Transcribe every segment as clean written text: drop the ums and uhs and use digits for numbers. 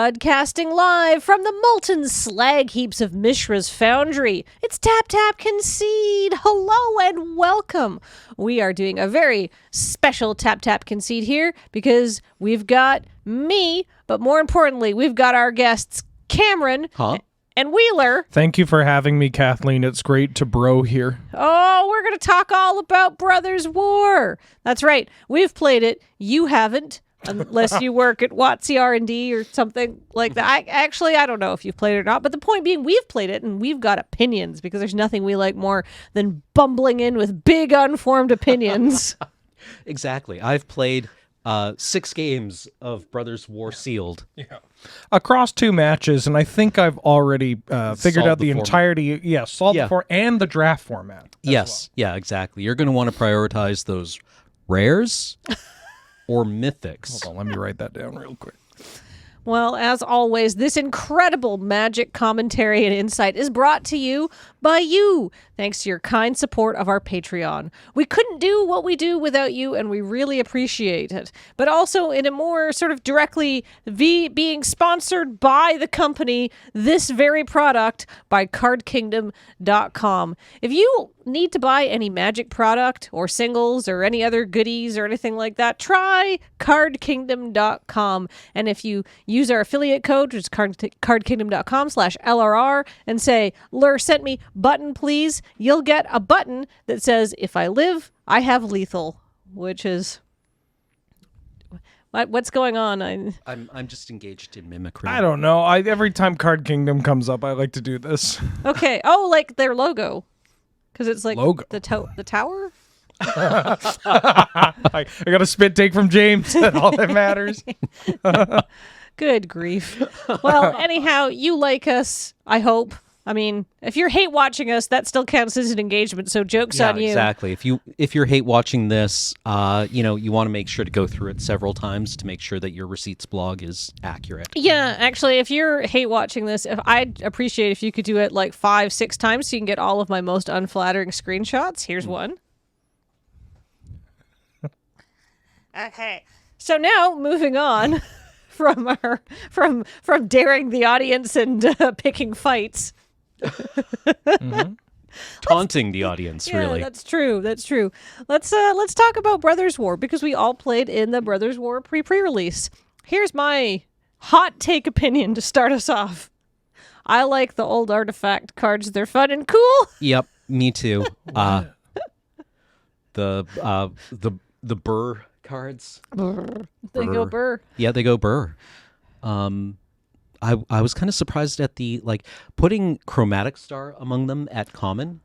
Broadcasting live from the molten slag heaps of Mishra's Foundry. It's Tap Tap Concede. Hello and welcome. We are doing a very special Tap Tap Concede here because we've got me, but more importantly, we've got our guests Cameron and Wheeler. Thank you for having me, Kathleen. It's great to bro here. Oh, we're going to talk all about Brothers War. That's right. We've played it. You haven't. Unless you work at WotC R&D or something like that. I don't know if you've played it or not, but the point being, we've played it and we've got opinions because there's nothing we like more than bumbling in with big unformed opinions. Exactly. I've played 6 games of Brothers War Sealed. Yeah. Across 2 matches, and I think I've already figured out the entirety. Yeah, solved the format and the draft format. Yes. Well. Yeah, exactly. You're going to want to prioritize those rares or mythics. Hold on, let me write that down real quick. Well, as always, this incredible magic commentary and insight is brought to you by you, thanks to your kind support of our Patreon. We couldn't do what we do without you, and we really appreciate it. But also, in a more sort of directly being sponsored by the company, this very product by CardKingdom.com. If you need to buy any magic product or singles or any other goodies or anything like that, try CardKingdom.com. And if you use our affiliate code, which is CardKingdom.com/LRR, and say, Lur sent me button, please, you'll get a button that says, if I live, I have lethal, which is... What's going on? I'm just engaged in mimicry. I don't know. Every time Card Kingdom comes up, I like to do this. Okay. Oh, like their logo. Because it's like logo. the tower? I got a spit take from James. That's all that matters. Good grief. Well, anyhow, you like us, I hope. I mean, if you're hate watching us, that still counts as an engagement, so joke's on you. Exactly. If you're hate watching this, you want to make sure to go through it several times to make sure that your receipts blog is accurate. Yeah, actually, if you're hate watching this, I'd appreciate if you could do it like 5-6 times so you can get all of my most unflattering screenshots. Here's one. Okay. So now, moving on from daring the audience and picking fights. Taunting the audience, really. That's true. Let's talk about Brothers War because we all played in the Brothers War pre-release. Here's my hot take opinion to start us off. I like the old artifact cards. They're fun and cool. Yep, me too. The burr cards. They go burr. Yeah, they go burr. I was kind of surprised at the, putting Chromatic Star among them at common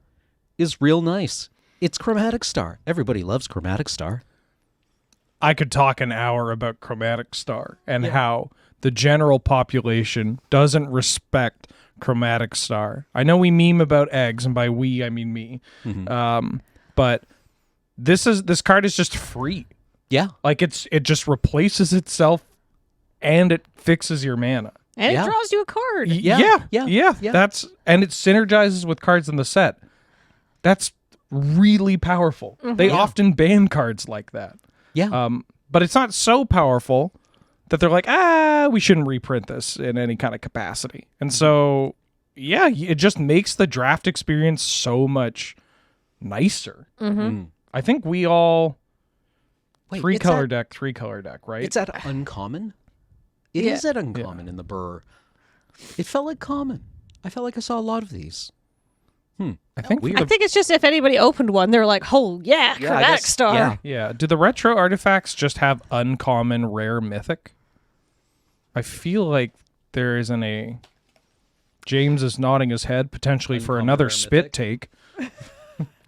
is real nice. It's Chromatic Star. Everybody loves Chromatic Star. I could talk an hour about Chromatic Star and how the general population doesn't respect Chromatic Star. I know we meme about eggs, and by we, I mean me. Mm-hmm. But this card is just free. Yeah. It just replaces itself and it fixes your mana. And it draws you a card. Yeah. And it synergizes with cards in the set. That's really powerful. Mm-hmm. They often ban cards like that. Yeah. But it's not so powerful that they're like, we shouldn't reprint this in any kind of capacity. And so, it just makes the draft experience so much nicer. Mm-hmm. I think we all... Wait, 3-color deck, right? It's at uncommon? It is at uncommon in the burr. It felt like common. I felt like I saw a lot of these. I think it's just if anybody opened one, they're like, oh, Chromatic Star. Yeah. Do the retro artifacts just have uncommon, rare, mythic? I feel like there isn't a... James is nodding his head, potentially uncommon, for another spit take.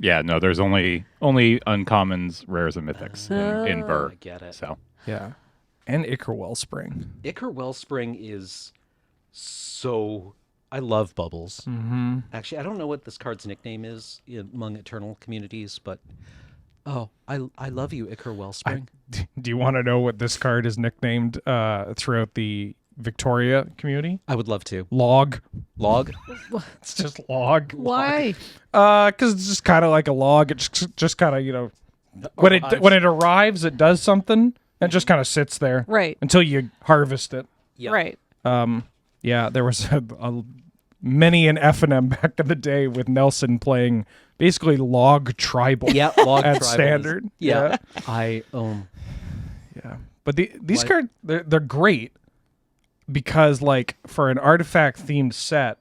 Yeah, no, there's only uncommons, rares, and mythics in burr. I get it. So yeah. And Ichor Wellspring. Ichor Wellspring is so... I love Bubbles. Mm-hmm. Actually, I don't know what this card's nickname is among Eternal communities, but... Oh, I love you, Ichor Wellspring. Do you want to know what this card is nicknamed throughout the Victoria community? I would love to. Log. It's just log. Why? Because it's just kind of like a log. It just kind of, when it arrives, it does something. And it just kind of sits there. Right. Until you harvest it. Yep. Right. Yeah, there was many an F&M back in the day with Nelson playing basically log tribal. Yeah, log at tribal is- standard. Yeah. Yeah. But these Like- cards, they're great because, like, for an artifact themed set,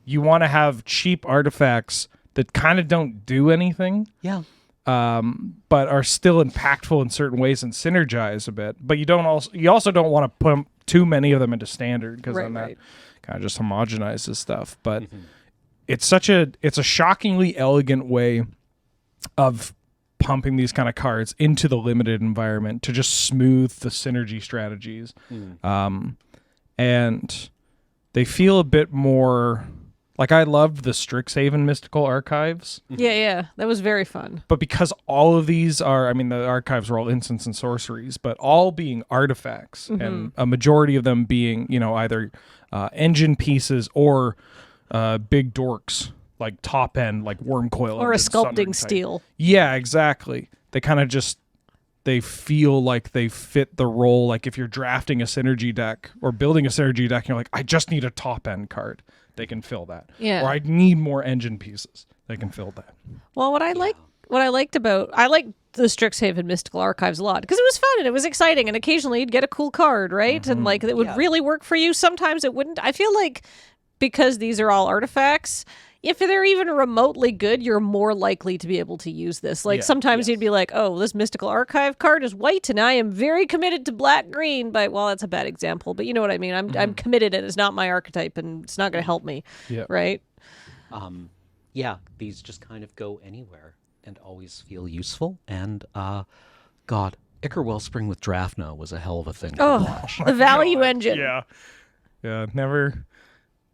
you want to have cheap artifacts that kind of don't do anything, Yeah. but are still impactful in certain ways and synergize a bit. But you also don't want to put too many of them into standard because then that kind of just homogenizes stuff. But it's a shockingly elegant way of pumping these kind of cards into the limited environment to just smooth the synergy strategies. And they feel a bit more like, I loved the Strixhaven Mystical Archives, Yeah, that was very fun. but because all of these are, I mean, the archives were all instants and sorceries, but all being artifacts, and a majority of them being, either engine pieces or big dorks, like top end, like Wormcoil Or a Engine, Sundering sculpting type. steel. Yeah, exactly. They kind of just, they feel like they fit the role. Like if you're drafting a synergy deck or building a synergy deck, you're like, I just need a top end card. They can fill that. Yeah. Or I need more engine pieces. They can fill that. Well, what I liked the Strixhaven Mystical Archives a lot because it was fun and it was exciting, and occasionally you'd get a cool card, right? And like it would really work for you. Sometimes it wouldn't. I feel like because these are all artifacts, if they're even remotely good, you're more likely to be able to use this. Like sometimes you'd be like, oh, this Mystical Archive card is white and I am very committed to black-green. But, well, that's a bad example. But you know what I mean? I'm committed and it's not my archetype and it's not going to help me. Yeah. Right? Yeah, these just kind of go anywhere and always feel useful. And, God, Ichor Wellspring with Draftno was a hell of a thing to watch. The value engine. Yeah. Yeah.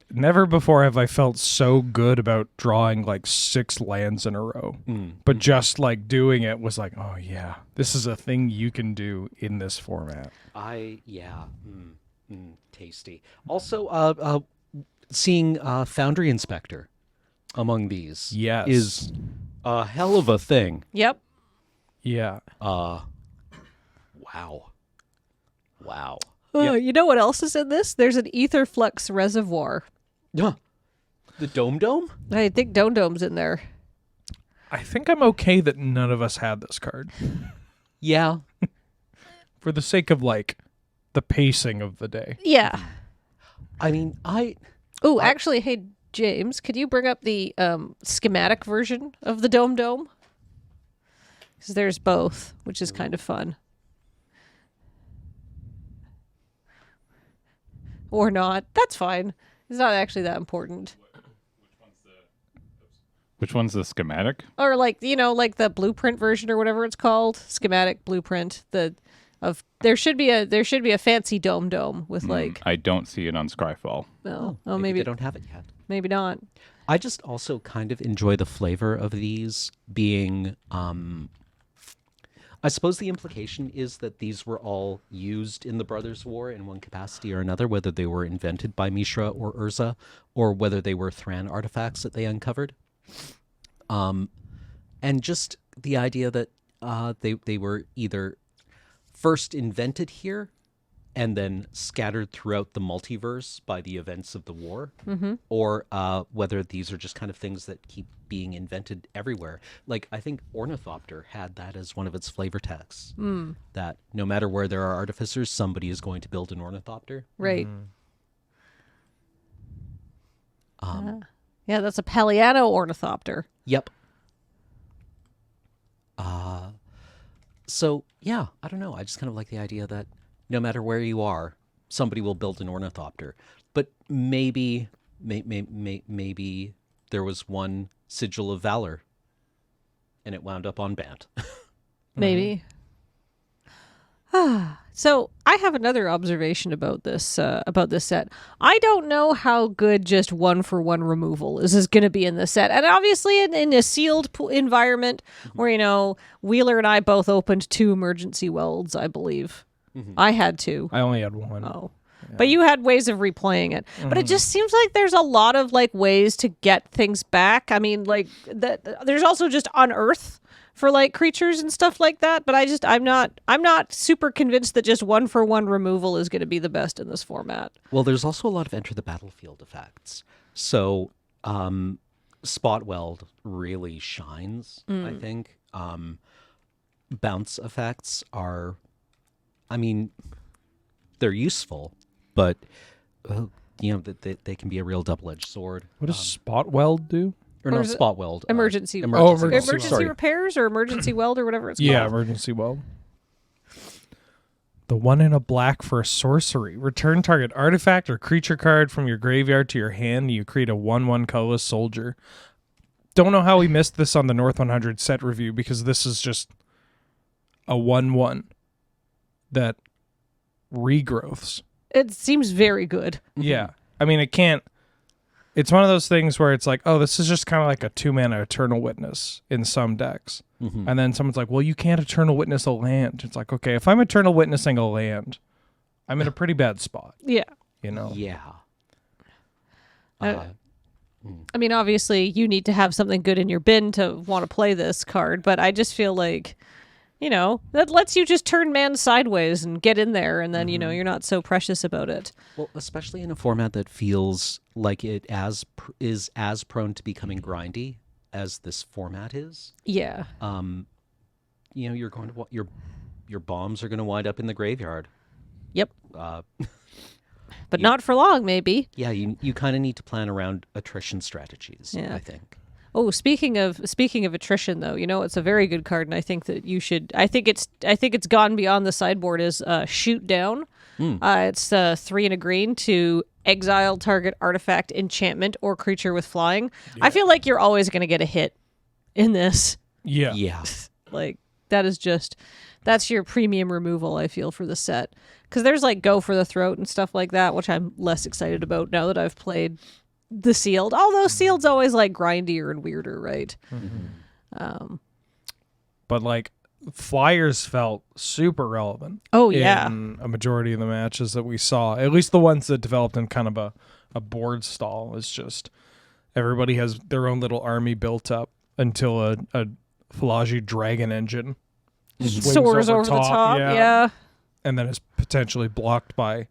Never before have I felt so good about drawing like 6 lands in a row. But just like doing it was like, oh yeah, this is a thing you can do in this format. Tasty. Also, seeing Foundry Inspector among these Yes. is a hell of a thing. Yep. Yeah. Wow. Oh, you know what else is in this? There's an Etherflux Reservoir. Yeah. The Dome? I think Dome's in there. I think I'm okay that none of us had this card Yeah. for the sake of like the pacing of the day. Yeah. I mean, Oh, actually, hey, James, could you bring up the schematic version of the Dome? Because there's both, which is kind of fun. Or not. That's fine. It's not actually that important. Which one's the schematic? Or like, like the blueprint version or whatever it's called, schematic blueprint. There should be a fancy dome with like. I don't see it on Scryfall. No, maybe they don't have it yet. Maybe not. I just also kind of enjoy the flavor of these being. I suppose the implication is that these were all used in the Brothers War in one capacity or another, whether they were invented by Mishra or Urza, or whether they were Thran artifacts that they uncovered. And just the idea that they were either first invented here and then scattered throughout the multiverse by the events of the war, or whether these are just kind of things that keep being invented everywhere. Like, I think Ornithopter had that as one of its flavor texts, that no matter where there are artificers, somebody is going to build an Ornithopter. Right. Yeah, that's a Paliano Ornithopter. Yep. So, yeah, I don't know. I just kind of like the idea that no matter where you are, somebody will build an Ornithopter. But maybe there was one Sigil of Valor, and it wound up on Bant. Maybe. So I have another observation about this set. I don't know how good just 1-for-1 removal is going to be in this set, and obviously in a sealed environment where Wheeler and I both opened 2 emergency welds, I believe. I had 2. I only had 1. Oh. Yeah. But you had ways of replaying it. But it just seems like there's a lot of like ways to get things back. I mean, like there's also just Unearth for like creatures and stuff like that, but I'm not super convinced that just 1-for-1 removal is going to be the best in this format. Well, there's also a lot of enter the battlefield effects. So, Spot Weld really shines, I think. Bounce effects are, I mean, they're useful, but, they can be a real double-edged sword. What does Spot Weld do? Or no, Spot Weld. Emergency Sorry. repairs or emergency weld or whatever it's called. Yeah, emergency weld. The 1 in a black for a sorcery. Return target artifact or creature card from your graveyard to your hand. You create a 1/1 colorless soldier. Don't know how we missed this on the North 100 set review, because this is just a 1/1 that regrowths. It seems very good. Yeah. I mean, it's one of those things where it's like, oh, this is just kind of like a 2-mana Eternal Witness in some decks. And then someone's like, well, you can't Eternal Witness a land. It's like, okay, if I'm Eternal Witnessing a land, I'm in a pretty bad spot. Yeah. Yeah. I mean, obviously, you need to have something good in your bin to want to play this card, but I just feel like, that lets you just turn man sideways and get in there, and then, you're not so precious about it. Well, especially in a format that feels like it is as prone to becoming grindy as this format is. Yeah. You're going to your bombs are going to wind up in the graveyard. Yep. But not for long, maybe. Yeah, you kind of need to plan around attrition strategies, I think. Oh, speaking of attrition, though, it's a very good card, and I think that you should. I think it's gone beyond the sideboard as Shoot Down. It's 3 and a green to exile target artifact, enchantment, or creature with flying. Yeah. I feel like you're always going to get a hit in this. Yeah. Yeah. Like that's your premium removal, I feel, for the set, because there's like Go for the Throat and stuff like that, which I'm less excited about now that I've played the sealed, although sealed's always like grindier and weirder, right? But like flyers felt super relevant. Oh yeah, in a majority of the matches that we saw, at least the ones that developed in kind of a board stall. It's just everybody has their own little army built up until a Falaji dragon engine soars over the top. Yeah, and then is potentially blocked by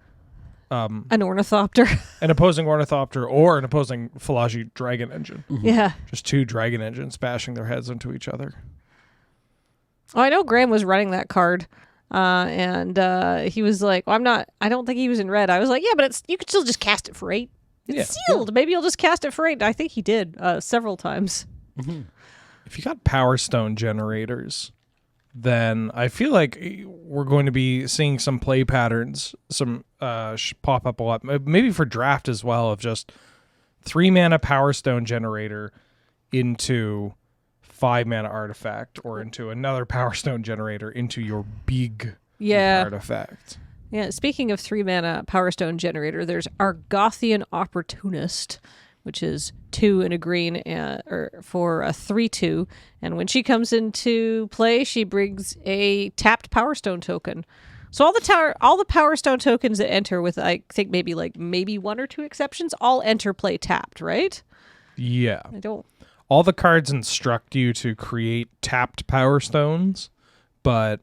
an ornithopter, an opposing ornithopter, or an opposing Falaji dragon engine. Yeah, just 2 dragon engines bashing their heads into each other. Oh, I know Graham was running that card, and he was like, well, I don't think he was in red. I was like, yeah, but you could still just cast it for 8. It's sealed. Maybe you'll just cast it for 8. I think he did several times. If you got Power Stone generators, then I feel like we're going to be seeing some play patterns, some pop up a lot, maybe for draft as well, of just 3-mana Power Stone generator into 5-mana artifact, or into another Power Stone generator into your big artifact. Yeah, speaking of 3-mana Power Stone generator, there's Argothian Opportunist, which is 2 and a green for a 3/2, and when she comes into play, she brings a tapped Power Stone token. So all the Power Stone tokens that enter, with I think maybe 1 or 2 exceptions, all enter play tapped, right? Yeah. I don't. All the cards instruct you to create tapped Power Stones, but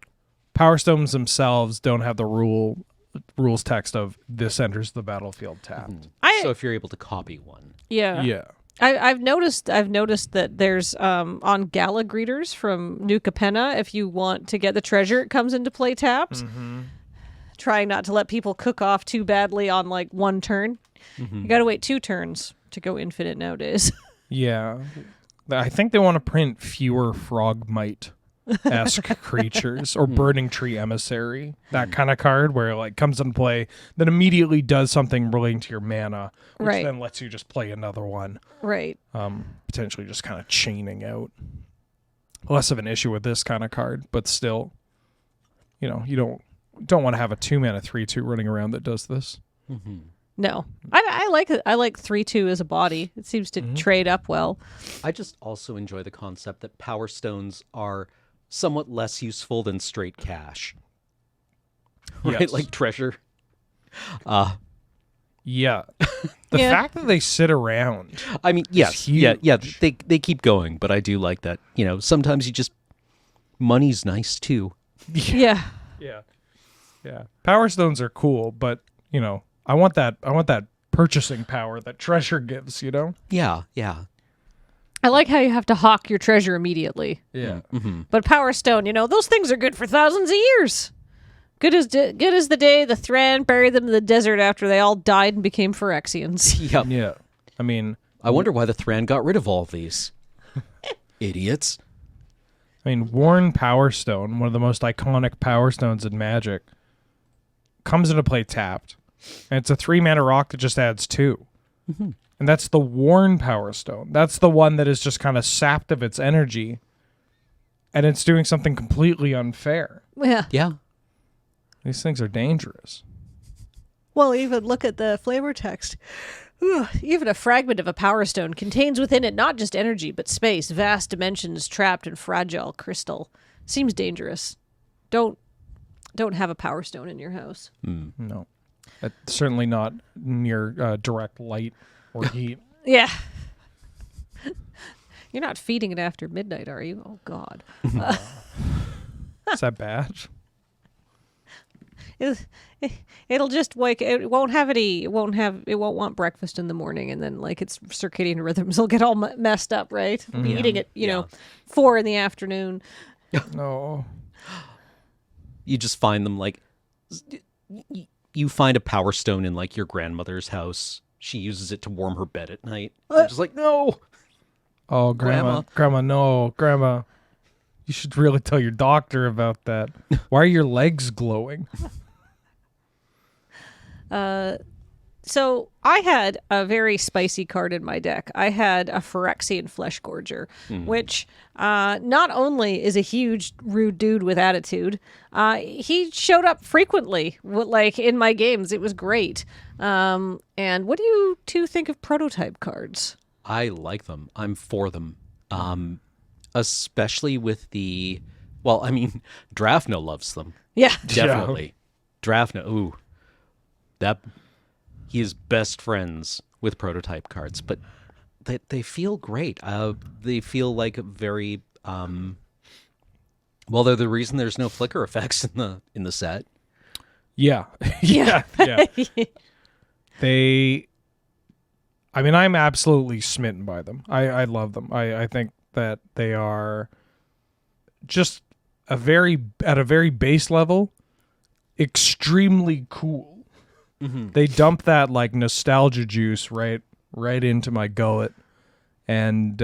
Power Stones themselves don't have the rules text of this enters the battlefield tapped. So if you're able to copy one. Yeah. I've noticed that there's on Gala Greeters from New Capenna, if you want to get the treasure, it comes into play tapped. Trying not to let people cook off too badly on like 1 turn. You got to wait 2 turns to go infinite nowadays. Yeah. I think they want to print fewer Frogmite-esque creatures, or Burning Tree Emissary, that kind of card where it like comes into play, then immediately does something relating to your mana, which then lets you just play another one. Right. Potentially just kind of chaining out. Less of an issue with this kind of card, but still, you don't want to have a 2-mana 3/2 running around that does this. No, I like it. I like 3/2 as a body. It seems to trade up well. I just also enjoy the concept that Power Stones are somewhat less useful than straight cash. Right, Yes. like treasure. Yeah. The fact that they sit around. I mean, yes, huge. yeah. They keep going, but I do like that. Sometimes you just Money's nice too. Yeah. Yeah. Power stones are cool, but I want that purchasing power that treasure gives, Yeah. I like how you have to hawk your treasure immediately. Yeah. But Power Stone, those things are good for thousands of years. Good as the day the Thran buried them in the desert after they all died and became Phyrexians. Yep. Yeah. I mean, I wonder why the Thran got rid of all of these. Idiots. Worn Power Stone, one of the most iconic Power Stones in Magic, comes into play tapped. And it's a 3-mana rock that just adds 2. Mm-hmm. And that's the Worn Power Stone. That's the one that is just kind of sapped of its energy. And it's doing something completely unfair. Yeah. Yeah. These things are dangerous. Well, even look at the flavor text. Even a fragment of a Power Stone contains within it not just energy, but space, vast dimensions trapped in fragile crystal. Seems dangerous. Don't have a Power Stone in your house. No. Certainly not near direct light or heat. Yeah. You're not feeding it after midnight, are you? Oh, God. Is that bad? It'll just it won't have it won't want breakfast in the morning, and then its circadian rhythms will get all messed up, right? It'll be eating it 4 in the afternoon. No. You just find them you find a Power Stone in your grandmother's house. She uses it to warm her bed at night. You're just like, no. Oh, Grandma, no. Grandma, you should really tell your doctor about that. Why are your legs glowing? So I had a very spicy card in my deck. I had a Phyrexian Flesh Gorger, which not only is a huge rude dude with attitude, he showed up frequently, in my games. It was great. And what do you two think of prototype cards? I like them. I'm for them. Especially with Drafna loves them. Yeah. Definitely. Drafna, ooh. He is best friends with prototype cards, but they feel great. They feel like very they're the reason there's no flicker effects in the set. Yeah. Yeah. I'm absolutely smitten by them. I love them. I think that they are just at a very base level, extremely cool. Mm-hmm. They dump that nostalgia juice right into my gullet, and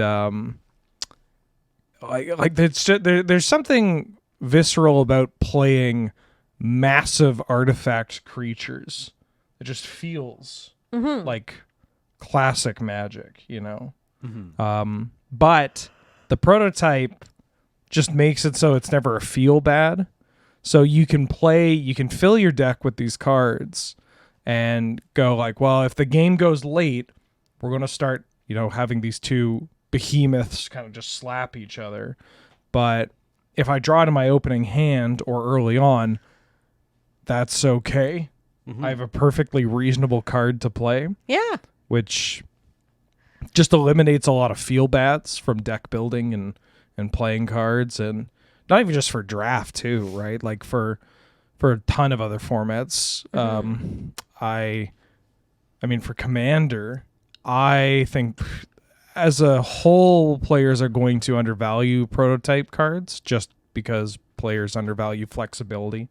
there's something visceral about playing massive artifact creatures. It just feels like classic Magic, Mm-hmm. But the prototype just makes it so it's never a feel bad. So you can fill your deck with these cards and go well, if the game goes late, we're going to start, having these two behemoths kind of just slap each other. But if I draw it in my opening hand or early on, that's okay. Mm-hmm. I have a perfectly reasonable card to play. Yeah. Which just eliminates a lot of feel bads from deck building and playing cards, and not even just for draft too, right? For a ton of other formats. Mm-hmm. For Commander, I think as a whole, players are going to undervalue prototype cards just because players undervalue flexibility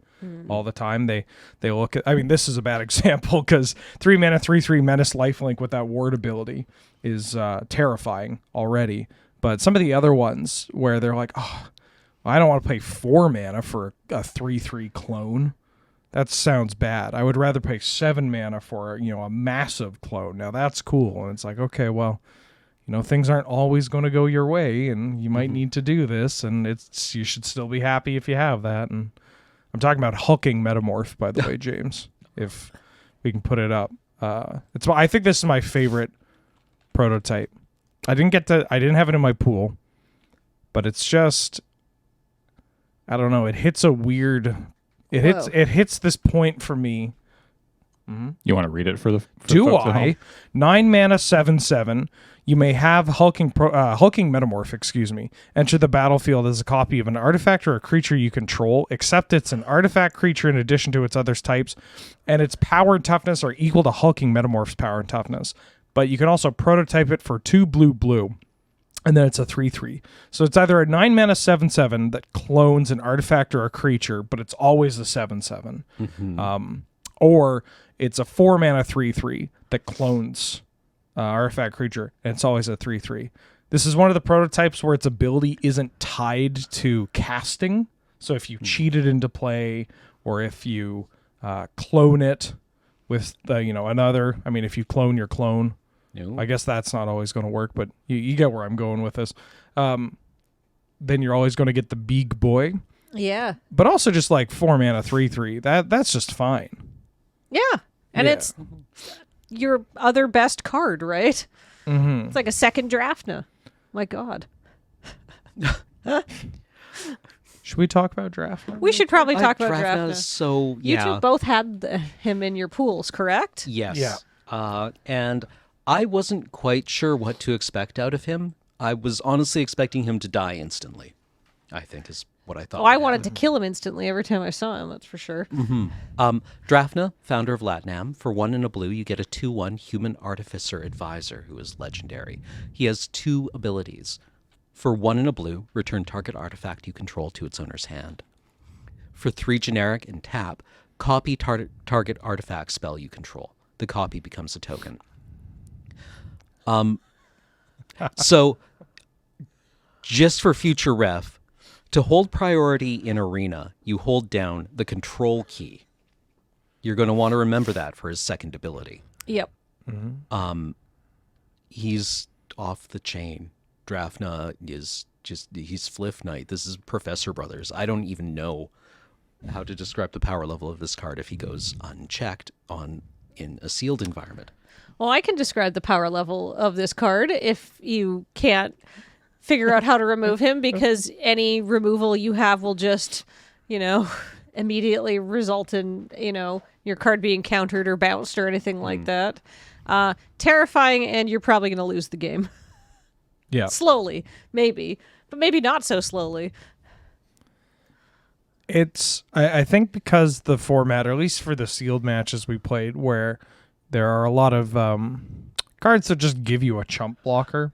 all the time. They look at, this is a bad example because 3-mana 3/3 Menace Lifelink with that ward ability is terrifying already. But some of the other ones where they're like, oh, I don't want to pay 4 mana for a 3/3 clone. That sounds bad. I would rather pay 7 mana for a massive clone. Now that's cool. And it's like, okay, well, things aren't always going to go your way, and you might need to do this, and you should still be happy if you have that. And I'm talking about hulking Metamorph, by the way, James, if we can put it up. I think this is my favorite prototype. I didn't have it in my pool, but it's just, I don't know. It hits a weird. It hits this point for me You want to read it for the Do folks at I? home? 9 mana, 7/7. You may have hulking metamorph, enter the battlefield as a copy of an artifact or a creature you control, except it's an artifact creature in addition to its other types, and its power and toughness are equal to hulking metamorph's power and toughness. But you can also prototype it for 2 blue, and then it's a 3/3. So it's either a 9 mana 7/7 that clones an artifact or a creature, but it's always a 7/7, or it's a 4 mana 3/3 that clones artifact creature, and it's always a 3/3. This is one of the prototypes where its ability isn't tied to casting. So if you cheat it into play, or if you clone it with another. I mean, if you clone your clone, I guess that's not always going to work. But you get where I'm going with this. Then you're always going to get the big boy. Yeah. But also just like 4 mana 3/3. That's just fine. Yeah. And Yeah. it's your other best card, right? Mm-hmm. It's like a second Drafna. My God. Should we talk about Drafna? We should probably talk about Drafna. Drafna. So You yeah, two both had him in your pools, correct? yes, Yeah. And I wasn't quite sure what to expect out of him. I was honestly expecting him to die instantly, I think is what I thought. Oh, I would wanted to kill him instantly every time I saw him, that's for sure. Drafna, founder of Latnam. For 1 and a blue, you get a 2/1 human artificer advisor who is legendary. He has 2 abilities. For 1 and a blue, return target artifact you control to its owner's hand. For 3 generic and tap, copy target artifact spell you control. The copy becomes a token. So, just for future ref, to hold priority in Arena, you hold down the control key. You're going to want to remember that for his second ability. Yep. He's off the chain. Drafna is he's Fliff Knight. This is Professor Brothers. I don't even know how to describe the power level of this card if he goes unchecked in a sealed environment. Well, I can describe the power level of this card if you can't figure out how to remove him, because any removal you have will just, immediately result in, your card being countered or bounced or anything like that. Terrifying, and you're probably going to lose the game. Yeah. Slowly, maybe, but maybe not so slowly. I think because the format, or at least for the sealed matches we played, where there are a lot of cards that just give you a chump blocker,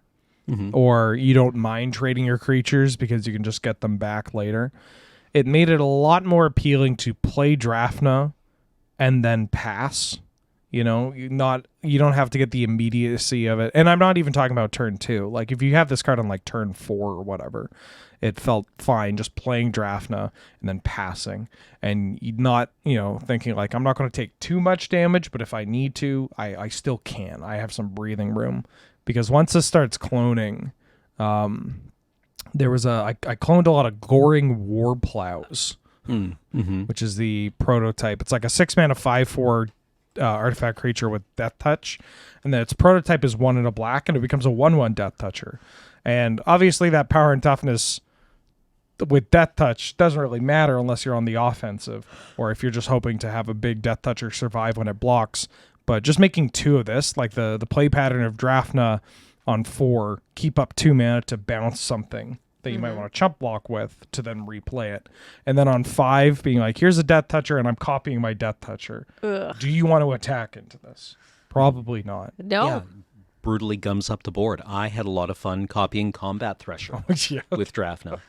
or you don't mind trading your creatures because you can just get them back later. It made it a lot more appealing to play Drafna and then pass. You don't have to get the immediacy of it. And I'm not even talking about turn 2. Like, if you have this card on like turn 4 or whatever, it felt fine just playing Drafna and then passing, and not, thinking like, I'm not going to take too much damage, but if I need to, I still can. I have some breathing room, because once this starts cloning, there was I cloned a lot of Goring War Plows, which is the prototype. It's like a 6 mana 5/4 artifact creature with Death Touch, and then its prototype is 1 and a black, and it becomes a 1/1 Death Toucher. And obviously that power and toughness with Death Touch doesn't really matter unless you're on the offensive, or if you're just hoping to have a big Death Toucher survive when it blocks. But just making 2 of this, like the play pattern of Drafna on 4, keep up 2 mana to bounce something that you might want to chump block with to then replay it. And then on 5, being like, here's a Death Toucher and I'm copying my Death Toucher. Ugh. Do you want to attack into this? Probably not. No. Yeah, brutally gums up the board. I had a lot of fun copying Combat Thresher Yeah. with Drafna.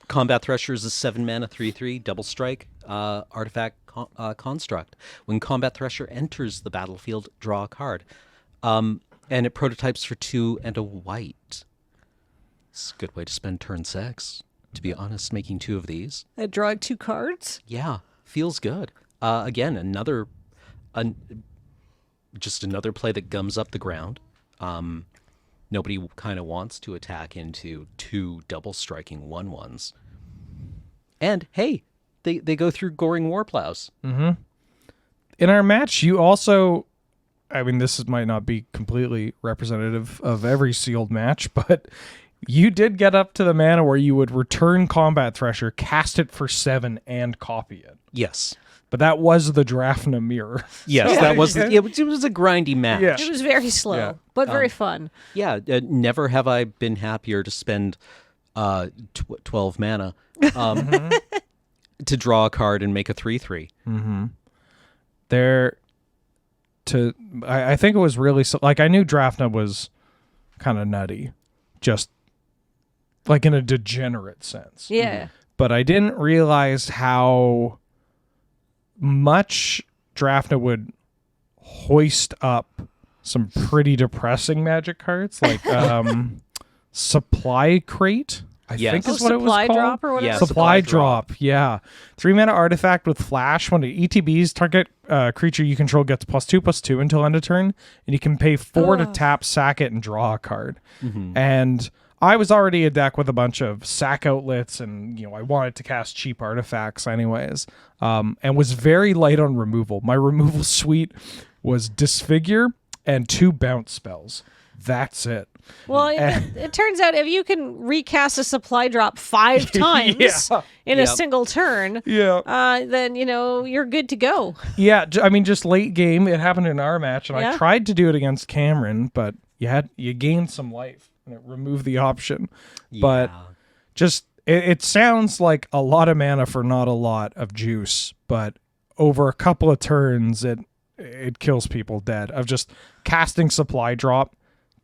Combat Thresher is a 7 mana 3/3 double strike artifact construct. When Combat Thresher enters the battlefield, draw a card. And it prototypes for 2 and a white. It's a good way to spend turn 6, to be honest, making 2 of these. Drawing 2 cards? Yeah, feels good. Again, another play that gums up the ground. Nobody kind of wants to attack into 2 double striking 1/1s. And hey, they go through Goring War Plows. In our match, you also, I mean, this might not be completely representative of every sealed match, but you did get up to the mana where you would return Combat Thresher, cast it for 7, and copy it. Yes. But that was the Drafna mirror. Yes, that was it was a grindy match. Yeah. It was very slow, Yeah. but very fun. Yeah, never have I been happier to spend 12 mana to draw a card and make a 3/3. I think it was really like I knew Drafna was kind of nutty, just like in a degenerate sense. Yeah. But I didn't realize how much Drafna would hoist up some pretty depressing Magic cards, like Supply Crate. I think is what it was Supply called. Drop or whatever. Yeah, Supply drop, yeah. 3-mana artifact with flash. When it ETBs, target creature you control gets +2/+2 until end of turn, and you can pay 4 to tap, sack it, and draw a card. And I was already a deck with a bunch of sack outlets, and I wanted to cast cheap artifacts anyways, and was very light on removal. My removal suite was Disfigure and 2 bounce spells. That's it. Well, it turns out if you can recast a supply drop 5 times in a single turn, then you're good to go. Yeah, I mean, just late game, it happened in our match, and I tried to do it against Cameron, but you gained some life, and it removed the option. Yeah. But just it sounds like a lot of mana for not a lot of juice, but over a couple of turns, it kills people dead. Of just casting supply drop,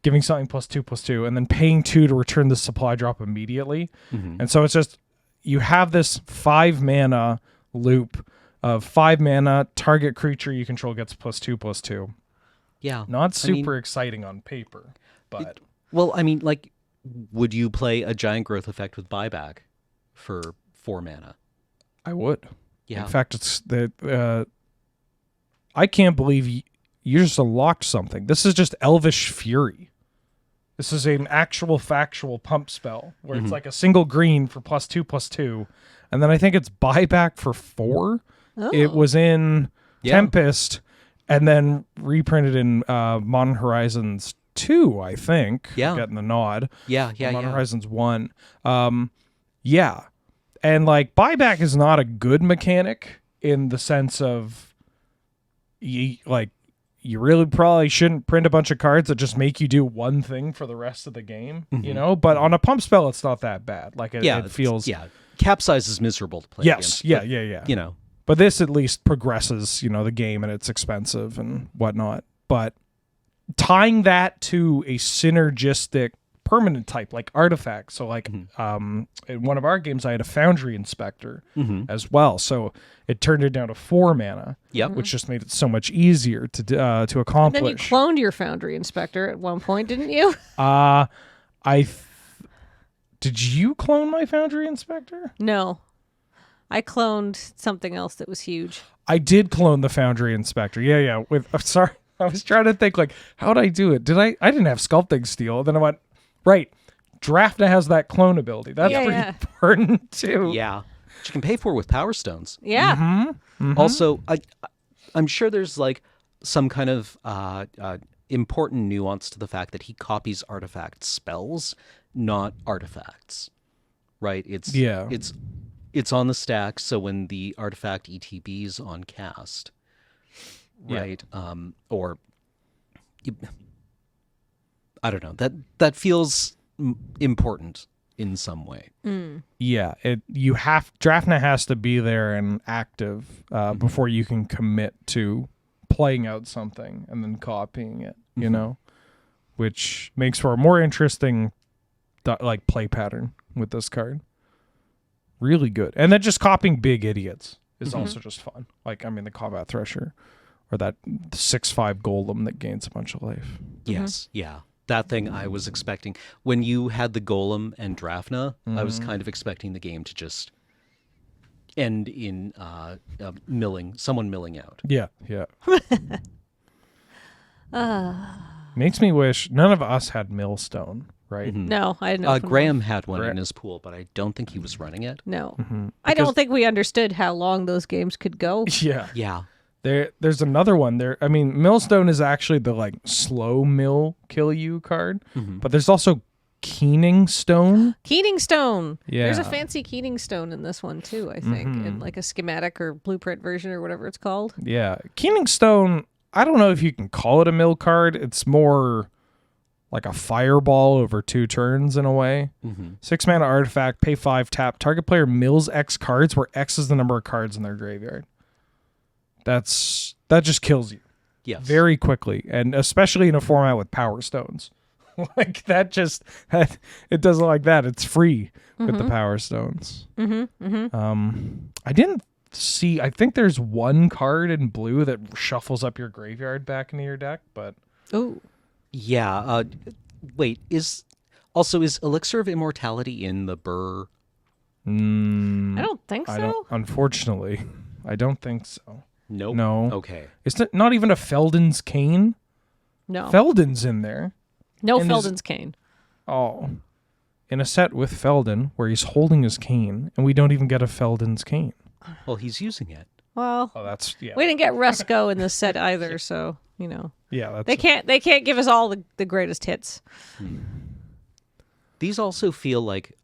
giving something +2/+2, and then paying 2 to return the supply drop immediately. And so it's just, you have this 5 mana loop of 5 mana, target creature you control gets +2/+2. Yeah. Not super exciting on paper, but... Well, I mean, like, would you play a giant growth effect with buyback for 4 mana? I would. Yeah. In fact, it's I can't believe you just unlocked something. This is just Elvish Fury. This is an actual factual pump spell where it's like a single green for +2/+2, and then I think it's buyback for 4. Oh. It was in Tempest, and then reprinted in Modern Horizons 2, I think. Yeah. Getting the nod. Yeah. Modern Horizons 1. Yeah. And like buyback is not a good mechanic in the sense of you really probably shouldn't print a bunch of cards that just make you do one thing for the rest of the game, but on a pump spell it's not that bad. Like it feels Capsize is miserable to play yes, against. yeah. But this at least progresses, the game, and it's expensive and whatnot. But tying that to a synergistic permanent type like artifact. So like in one of our games I had a Foundry Inspector as well. So it turned it down to 4 mana. Yep. Which just made it so much easier to accomplish. And then you cloned your Foundry Inspector at one point, didn't you? Did you clone my Foundry Inspector? No. I cloned something else that was huge. I did clone the Foundry Inspector. Yeah. Sorry. I was trying to think like, how'd I do it? I didn't have Sculpting Steel. Then I went, right, Drafna has that clone ability. That's pretty important too. Yeah. Which you can pay for with Power Stones. Yeah. Also, I'm sure there's like some kind of important nuance to the fact that he copies artifact spells, not artifacts. Right? It's on the stack, so when the artifact ETBs on cast, right? I don't know. That feels important in some way. Yeah, Drafna has to be there and active before you can commit to playing out something and then copying it, which makes for a more interesting play pattern with this card. Really good. And then just copying big idiots is also just fun. Like, I mean, the Combat Thresher or that 6/5 Golem that gains a bunch of life. Yes, yeah. That thing I was expecting. When you had the Golem and Drafna, I was kind of expecting the game to just end in someone milling out. Yeah. Makes me wish none of us had Millstone, right? No, I didn't. Graham had one in his pool, but I don't think he was running it. No. I don't think we understood how long those games could go. Yeah. Yeah. There's another one there. I mean, Millstone is actually the slow mill kill you card, but there's also Keening Stone. Keening Stone. There's a Yeah. fancy Keening Stone in this one too, I think, in like a schematic or blueprint version or whatever it's called. Yeah. Keening Stone, I don't know if you can call it a mill card. It's more like a fireball over 2 turns in a way. 6 mana artifact, pay 5, tap. Target player mills X cards, where X is the number of cards in their graveyard. That just kills you Yes. very quickly, and especially in a format with Power Stones. Like it doesn't like that. It's free with the Power Stones. I didn't see. I think there's one card in blue that shuffles up your graveyard back into your deck, but Oh. Yeah. Wait, is Elixir of Immortality in the Burr? I don't think so. I don't. Unfortunately, I don't think so. Nope. No. Okay. It's not even a Felden's Cane. No. Felden's in there. No and there's- Felden's Cane. Oh. In a set with Felden where he's holding his cane, and we don't even get a Felden's Cane. Well, he's using it. Well, Oh, that's yeah. we didn't get Rusko in this set either, so Yeah, that's they can't give us all the greatest hits. These also feel like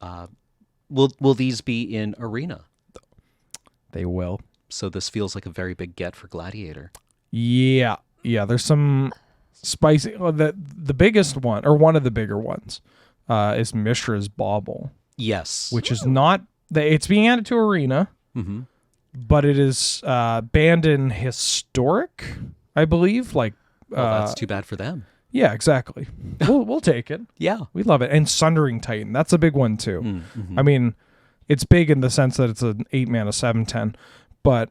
will these be in Arena? they will. So this feels like a very big get for Gladiator. Yeah. There's some spicy. Well, the biggest one, or one of the bigger ones, is Mishra's Bauble, Yes. which is not. It's being added to Arena, but it is banned in Historic, I believe. Like, Well, that's too bad for them. yeah, exactly. We'll take it. Yeah. We love it. And Sundering Titan, that's a big one too. I mean, it's big in the sense that it's an 8 mana 7/10, but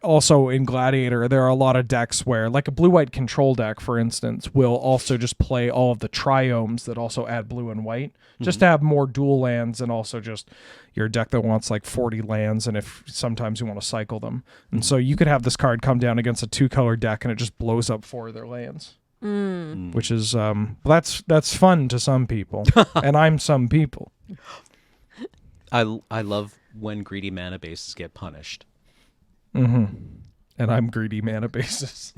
also in Gladiator, there are a lot of decks where, like a blue-white control deck, for instance, will also just play all of the triomes that also add blue and white, just to have more dual lands, and also just your deck that wants like 40 lands, and if sometimes you want to cycle them. And so you could have this card come down against a 2-color deck, and it just blows up 4 of their lands. Which is that's fun to some people, and I'm some people. I love when greedy mana bases get punished. And I'm greedy mana basis.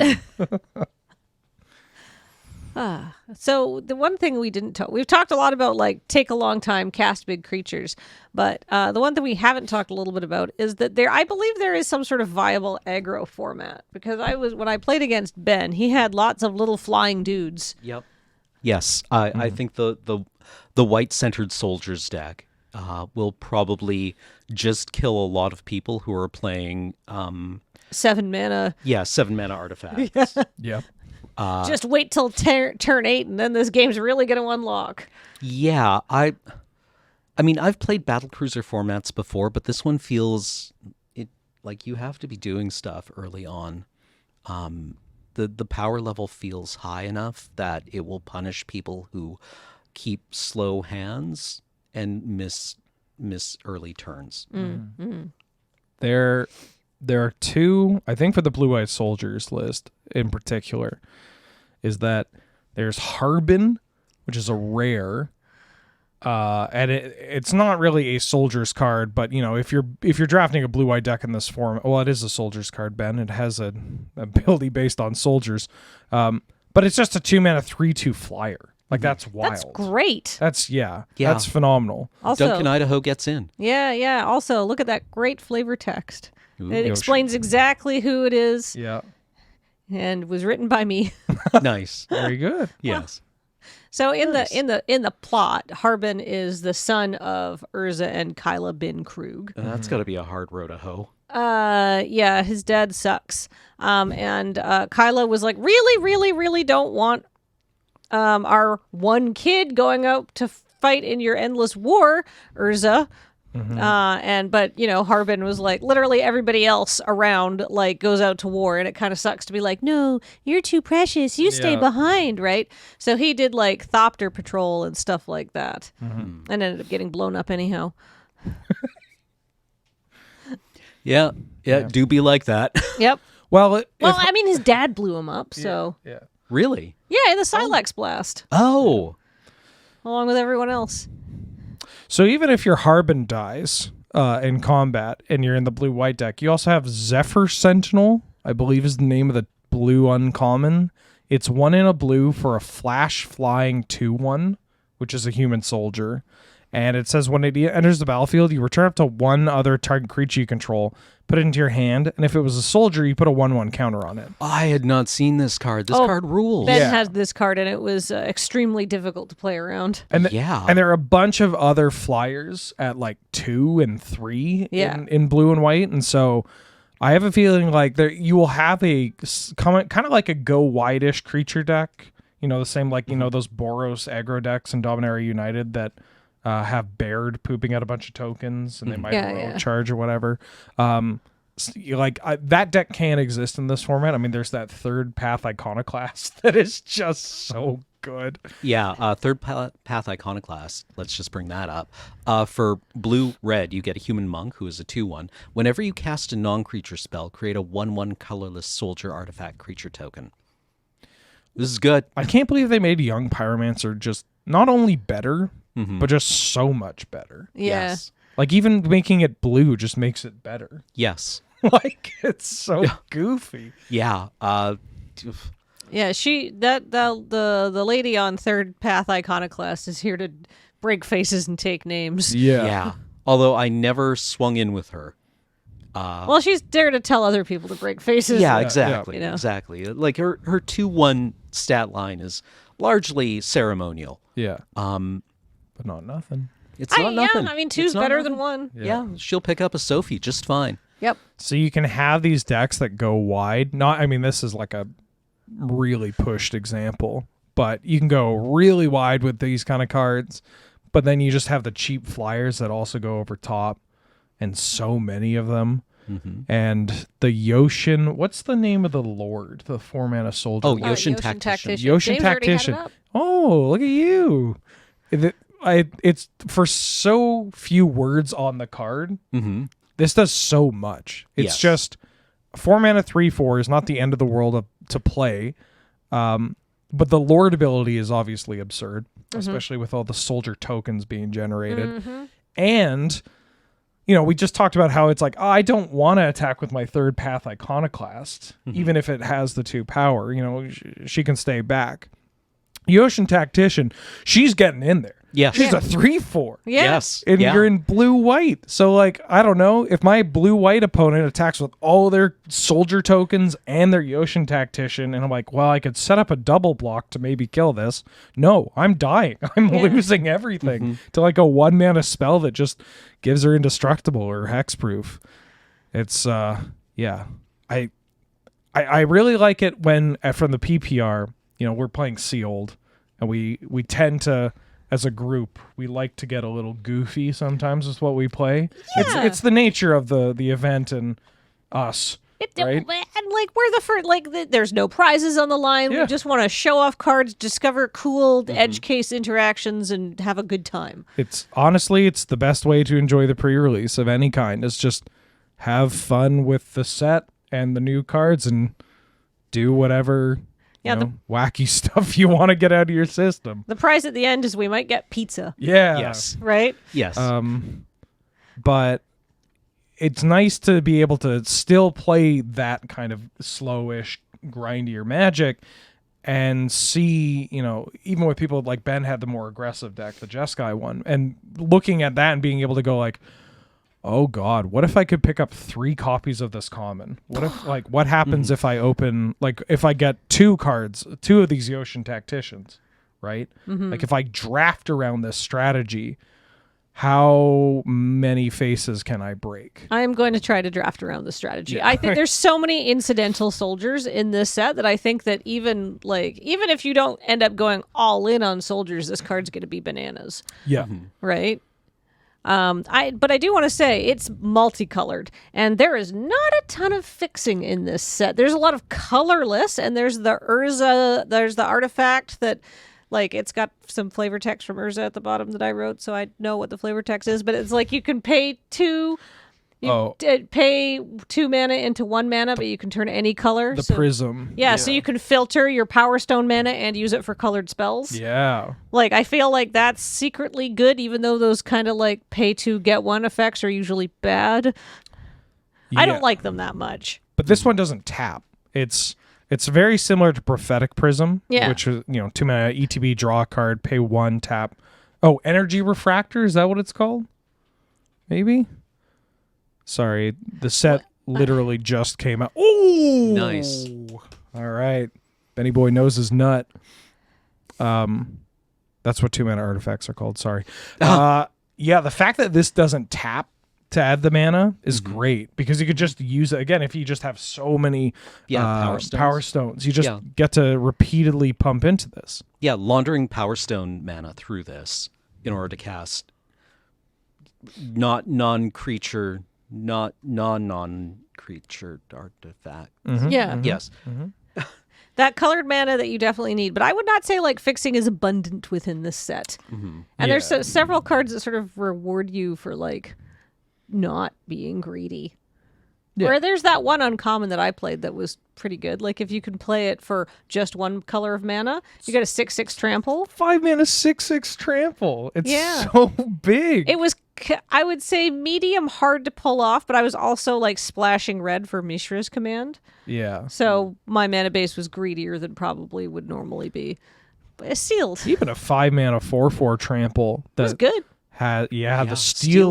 So the one thing we didn't talk, we've talked a lot about like take a long time, cast big creatures, but the one thing we haven't talked a little bit about is that I believe there is some sort of viable aggro format, because when I played against Ben, he had lots of little flying dudes. Yep. Yes, I think the white centered soldiers deck will probably just kill a lot of people who are playing 7 mana. 7 mana artifacts. Yeah. Just wait till turn 8, and then this game's really going to unlock. Yeah, I mean, I've played battlecruiser formats before, but this one feels like you have to be doing stuff early on. The power level feels high enough that it will punish people who keep slow hands and miss early turns. There are 2, I think, for the blue-eyed soldiers list in particular, is that there's Harbin, which is a rare, and it's not really a soldier's card, but if you're drafting a blue-eyed deck in this form, well, it is a soldier's card, Ben. It has an ability based on soldiers, but it's just a 2 mana 3/2 flyer. Like, that's wild. That's great. That's that's phenomenal. Also, Duncan Idaho gets in. yeah. Also, look at that great flavor text. Ooh. It explains exactly who it is Yeah, and was written by me. Nice. very good. Yes. So in the plot, Harbin is the son of Urza and Kyla bin Krug. That's got to be a hard row to hoe. Yeah, his dad sucks. And Kyla was like, really, really, really don't want our one kid going out to fight in your endless war, Urza. But Harbin was like, literally everybody else around like goes out to war, and it kind of sucks to be like, no, you're too precious, you stay behind, right? So he did like Thopter patrol and stuff like that, and ended up getting blown up anyhow. Yeah, do be like that. Yep. Well, I mean, his dad blew him up, so yeah. Really? yeah, in the Silex blast, Oh. along with everyone else. So even if your Harbin dies in combat and you're in the blue-white deck, you also have Zephyr Sentinel, I believe is the name of the blue uncommon. It's 1 in a blue for a flash flying 2/1 which is a human soldier. And it says when it enters the battlefield, you return up to one other target creature you control, put it into your hand, and if it was a soldier, you put a 1/1 counter on it. I had not seen this card. This card rules. Ben Yeah. has this card, and it was extremely difficult to play around. And Yeah. and there are a bunch of other flyers at like 2 and 3 Yeah. in blue and white, and so I have a feeling like there you will have a kind of like a go wide-ish creature deck. You know, the same like those Boros aggro decks in Dominaria United that have Baird pooping out a bunch of tokens, and they might charge or whatever. That deck can't exist in this format. I mean, there's that third path iconoclast that is just so good. Yeah, third path iconoclast. Let's just bring that up. For blue-red, you get a human monk who is a 2/1. Whenever you cast a non-creature spell, create a 1/1 colorless soldier artifact creature token. This is good. I can't believe they made Young Pyromancer just not only better, but just so much better. Yeah. Yes. Like even making it blue just makes it better. Yes. Like it's so goofy. Yeah. Yeah, the lady on third path iconoclast is here to break faces and take names. Yeah. Although I never swung in with her. Well, she's there to tell other people to break faces. Yeah, exactly. You know? Exactly. Like her 2/1 stat line is largely ceremonial. Yeah. But not nothing. It's not nothing. Yeah, I mean, It's two's not better nothing. than one. Yeah, she'll pick up a Sophie just fine. Yep. So you can have these decks that go wide. I mean, this is like a really pushed example, but you can go really wide with these kind of cards, but then you just have the cheap flyers that also go over top, and so many of them. And the Yoshin, what's the name of the lord? The 4-mana soldier. Oh, lord? Yoshin Tactician. Yoshin James already had it Tactician. up. Oh, look at you. It's for so few words on the card. This does so much. It's Yes. just 4-mana 3/4 is not the end of the world to play. But the Lord ability is obviously absurd, especially with all the soldier tokens being generated. And, we just talked about how it's like, I don't want to attack with my third path iconoclast, even if it has the 2 power. She can stay back. Yoshin Tactician, she's getting in there. Yeah. She's a 3/4. Yeah. Yes. And yeah. you're in blue-white. So, like, I don't know. If my blue-white opponent attacks with all their soldier tokens and their Yoshin Tactician, and I'm like, well, I could set up a double block to maybe kill this. No, I'm dying. I'm losing everything to, like, a 1-mana spell that just gives her indestructible or hexproof. It's, yeah. I really like it when, from the PPR, we're playing sealed, and we tend to... As a group, we like to get a little goofy sometimes with what we play. Yeah. It's the nature of the event and us, right? And like we're the first, there's no prizes on the line. Yeah. We just want to show off cards, discover cool edge case interactions, and have a good time. It's honestly the best way to enjoy the pre-release of any kind. Is just have fun with the set and the new cards and do whatever. Wacky stuff you want to get out of your system. The prize at the end is we might get pizza, Yeah. Yes. right? Yes. But it's nice to be able to still play that kind of slowish, grindier Magic and see, even with people like Ben had the more aggressive deck, the Jeskai one, and looking at that and being able to go like, oh God, what if I could pick up 3 copies of this common? What if, what happens if I open, if I get 2 of these Yoshin Tacticians, right? Like if I draft around this strategy, how many faces can I break? I'm going to try to draft around the strategy. I think there's so many incidental soldiers in this set that I think that even if you don't end up going all in on soldiers, this card's going to be bananas, Yeah. right? But I do want to say it's multicolored, and there is not a ton of fixing in this set. There's a lot of colorless, and there's the Urza, there's the artifact that, it's got some flavor text from Urza at the bottom that I wrote, so I know what the flavor text is. But it's like you can pay 2. Pay 2 mana into 1 mana, but you can turn any color. The prism. Yeah, so you can filter your Power Stone mana and use it for colored spells. Yeah. I feel like that's secretly good, even though those kind of pay 2 get 1 effects are usually bad. I don't like them that much. But this one doesn't tap. It's It's very similar to Prophetic Prism, Yeah. which is, 2 mana ETB, draw a card, pay 1, tap. Oh, Energy Refractor, is that what it's called? Maybe? Sorry, the set literally just came out. Oh! Nice. All right. Benny Boy knows his nut. That's what 2 mana artifacts are called, sorry. Yeah, the fact that this doesn't tap to add the mana is great because you could just use it again if you just have so many power stones. You just get to repeatedly pump into this. Yeah, laundering Power Stone mana through this in order to cast non-creature artifact. Yeah. Yes. That colored mana that you definitely need, but I would not say like fixing is abundant within this set. And there's several cards that sort of reward you for like not being greedy. Yeah. Or there's that one uncommon that I played that was pretty good. Like if you can play it for just one color of mana, you get a 6/6 trample. 5 mana 6/6 trample. It's Yeah. so big. It was, I would say, medium hard to pull off, but I was also like splashing red for Mishra's command. Yeah. So my mana base was greedier than probably would normally be. But it's sealed. Even a 5 mana 4/4 trample It was that good. had the Steel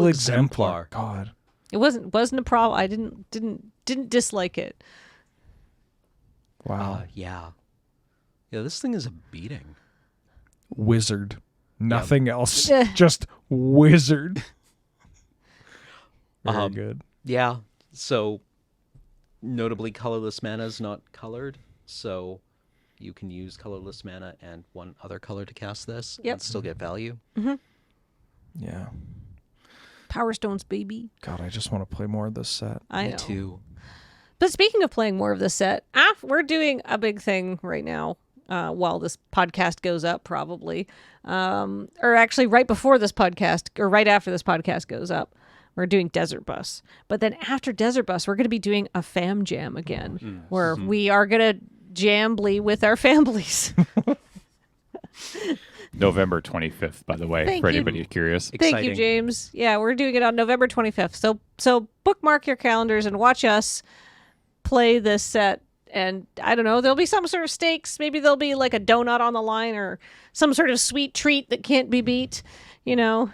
steel Exemplar. exemplar. God. It wasn't a problem. I didn't dislike it. Wow. Yeah, this thing is a beating. Wizard. Nothing else. Yeah. Just wizard. Very good. Yeah, so notably colorless mana is not colored, so you can use colorless mana and one other color to cast this and still get value. Yeah. Power Stones, baby. God, I just want to play more of this set. I Me know. too. But speaking of playing more of this set, we're doing a big thing right now while this podcast goes up, probably. Or actually right before this podcast, or right after this podcast goes up. We're doing Desert Bus. But then after Desert Bus, we're going to be doing a fam jam again, where we are going to jambly with our families. November 25th, by the way, Thank for you. anybody curious. Thank you, Exciting. James. Yeah, we're doing it on November 25th. So bookmark your calendars and watch us play this set. And I don't know, there'll be some sort of stakes. Maybe there'll be like a donut on the line or some sort of sweet treat that can't be beat. You know,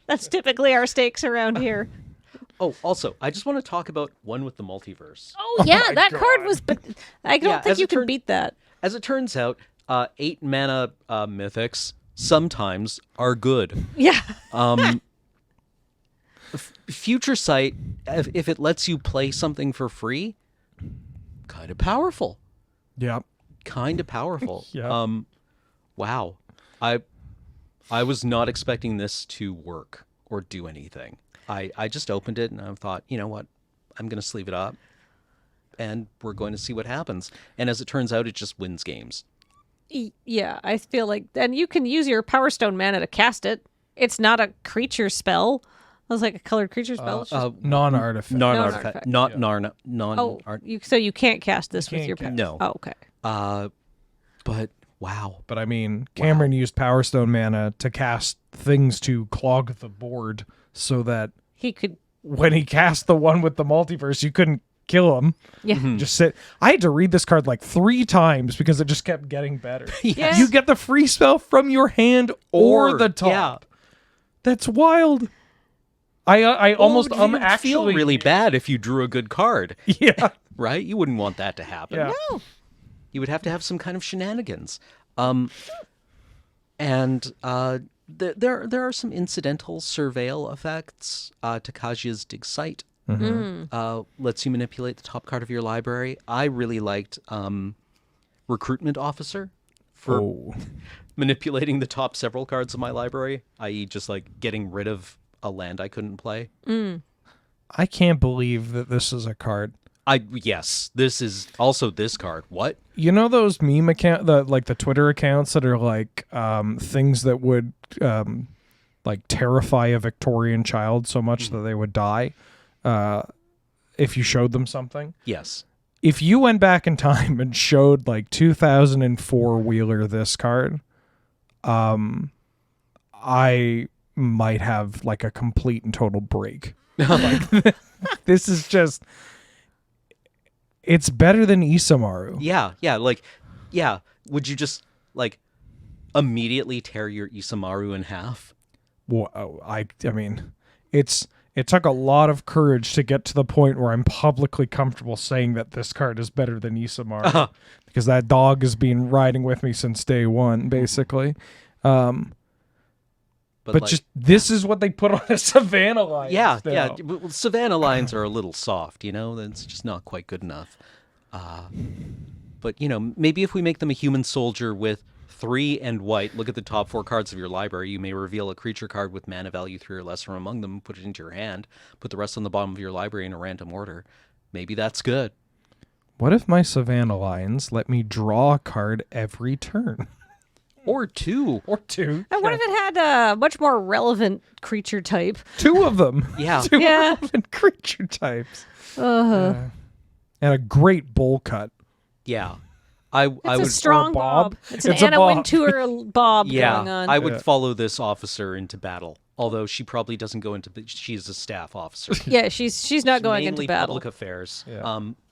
that's typically our stakes around here. Oh, also, I just want to talk about One with the Multiverse. Oh yeah, my that God. card was. But I don't Yeah, think as you it can turned- beat that. As it turns out, 8 mana mythics sometimes are good. Yeah. Future Sight, if it lets you play something for free, kind of powerful. Yep. Kind of powerful. Yeah. Wow. I was not expecting this to work or do anything. I just opened it and I thought, you know what? I'm going to sleeve it up and we're going to see what happens. And as it turns out, it just wins games. Yeah, I feel like, and you can use your Power Stone mana to cast it. It's not a creature spell. It was like a colored creature spell. It's just, Non-artifact. Non-artifact. Non-artifact. Not non-art. so you can't cast this with can't your cast No. Oh, okay. But wow. But I mean, Cameron used Power Stone mana to cast things to clog the board so that He could. when he cast the one with the multiverse, you couldn't kill him. Yeah. Just sit. I had to read this card like 3 times because it just kept getting better. Yeah. You get the free spell from your hand or the top. Yeah. That's wild. I almost Well, you'd actually feel really bad if you drew a good card, yeah. right? You wouldn't want that to happen. Yeah. No. You would have to have some kind of shenanigans. And there are some incidental surveil effects. Takaji's Dig Sight lets you manipulate the top card of your library. I really liked Recruitment Officer for manipulating the top several cards of my library, i.e. just like getting rid of a land I couldn't play. I can't believe that this is a card. Yes, this is also this card. What? You know those meme the Twitter accounts that are like things that would like terrify a Victorian child so much that they would die if you showed them something? Yes. If you went back in time and showed like 2004 Wheeler this card, I might have like a complete and total break. Like, this is just It's better than Isamaru. Yeah. Would you just like immediately tear your Isamaru in half? Well, I mean, it took a lot of courage to get to the point where I'm publicly comfortable saying that this card is better than Isamaru, because that dog has been riding with me since day one, basically. But like, just this is what they put on a Savannah line. yeah. now. Well, Savannah lines are a little soft, That's just not quite good enough. But maybe if we make them a human soldier with 3 and white, look at the top 4 cards of your library. You may reveal a creature card with mana value 3 or less from among them, put it into your hand, put the rest on the bottom of your library in a random order. Maybe that's good. What if my Savannah lines let me draw a card every turn? Or 2. And what if it had a much more relevant creature type? 2 of them. Yeah. 2 Yeah. relevant creature types. And a great bowl cut. Yeah. It's I a would strong bob. bob. It's an It's a Anna bob. Wintour bob going on. I would follow this officer into battle. Although she probably doesn't go into she's a staff officer. Yeah, she's not going Mainly into battle. public affairs.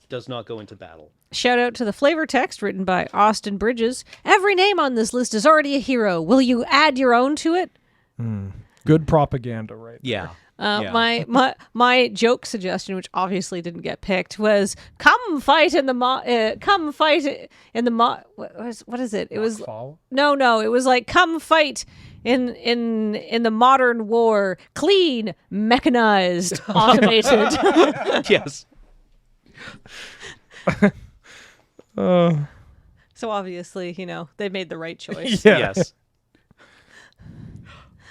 Does not go into battle. Shout out to the flavor text written by Austin Bridges. Every name on this list is already a hero. Will you add your own to it? Good propaganda, right? Yeah. My joke suggestion, which obviously didn't get picked, was come fight in the what is it? It was Fall? no. It was like come fight in the modern war, clean, mechanized, automated. Yes. So obviously, they made the right choice. Yeah. Yes.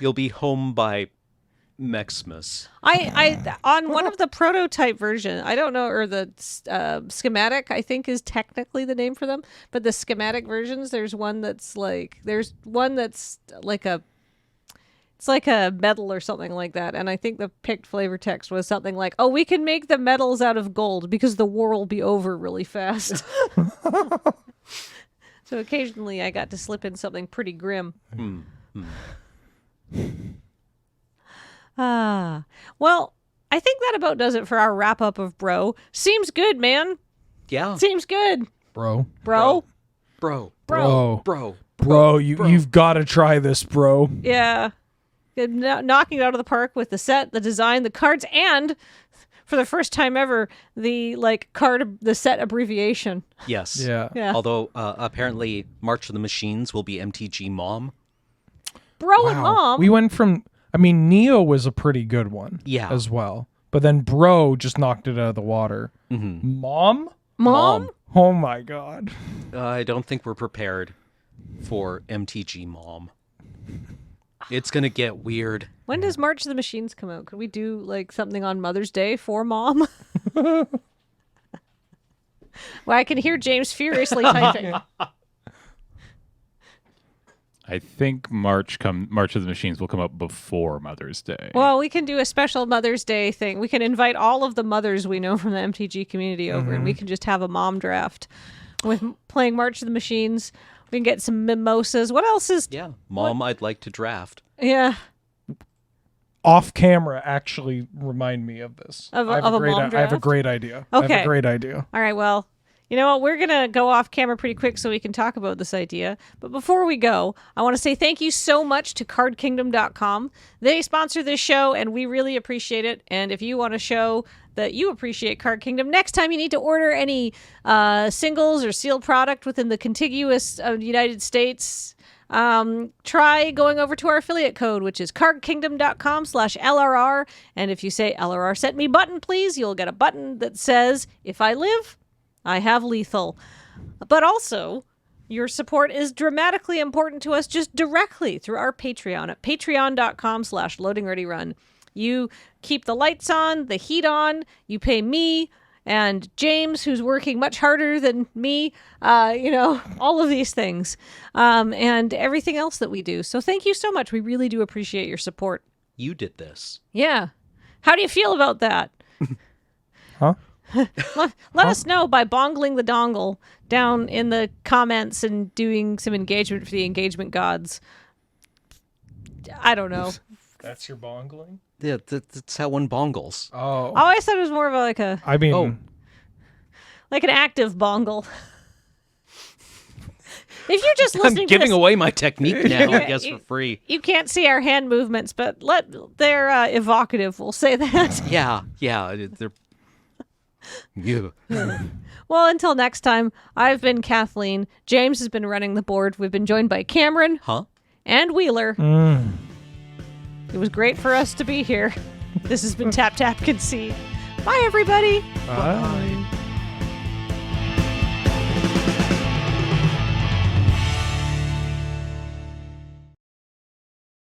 You'll be home by Mexmas. I on one of the prototype version, I don't know, or the schematic, I think is technically the name for them, but the schematic versions, there's one that's like it's like a metal or something like that, and I think the picked flavor text was something like, "Oh, we can make the metals out of gold because the war will be over really fast." So occasionally, I got to slip in something pretty grim. Well, I think that about does it for our wrap up of Bro. Seems good, man. Yeah. Seems good, Bro. bro. You've got to try this, bro. Yeah. Knocking it out of the park with the set, the design, the cards, and for the first time ever, the the set abbreviation. Yes. Yeah. Although apparently March of the Machines will be MTG Mom. Bro and Mom. We went from, Neo was a pretty good one. Yeah. As well. But then Bro just knocked it out of the water. Mm-hmm. Mom? Mom? Oh my God. I don't think we're prepared for MTG Mom. It's going to get weird. When does March of the Machines come out? Could we do something on Mother's Day for Mom? Well, I can hear James furiously typing. I think March of the Machines will come up before Mother's Day. Well, we can do a special Mother's Day thing. We can invite all of the mothers we know from the MTG community over, and we can just have a mom draft with playing March of the Machines. We can get some mimosas. What else is... Yeah. Mom, I'd like to draft. Yeah. Off camera actually remind me of this. Of I have a a great mom I have a draft? great idea. Okay. I have a great idea. All right, well, you know what? We're going to go off camera pretty quick so we can talk about this idea. But before we go, I want to say thank you so much to cardkingdom.com. They sponsor this show, and we really appreciate it. And if you want to show that you appreciate Card Kingdom, next time you need to order any singles or sealed product within the contiguous United States, try going over to our affiliate code, which is cardkingdom.com/LRR. And if you say LRR sent me button, please, you'll get a button that says, if I live, I have lethal. But also, your support is dramatically important to us just directly through our Patreon at patreon.com/loadingreadyrun. You keep the lights on, the heat on, you pay me and James, who's working much harder than me, all of these things, and everything else that we do. So thank you so much. We really do appreciate your support. You did this. Yeah. How do you feel about that? Huh? Let us know by bongling the dongle down in the comments and doing some engagement for the engagement gods. I don't know. That's your bongling? Yeah, that's how one bongles. Oh. Oh, I thought it was more of a Like an active bongle. If you're just I'm listening to giving this, away my technique now, I guess, for free. you can't see our hand movements, but they're evocative, we'll say that. Yeah, they're... You. Well, until next time, I've been Kathleen. James has been running the board. We've been joined by Cameron and Wheeler. It was great for us to be here. This has been Tap Tap Concede. Bye, everybody. Bye.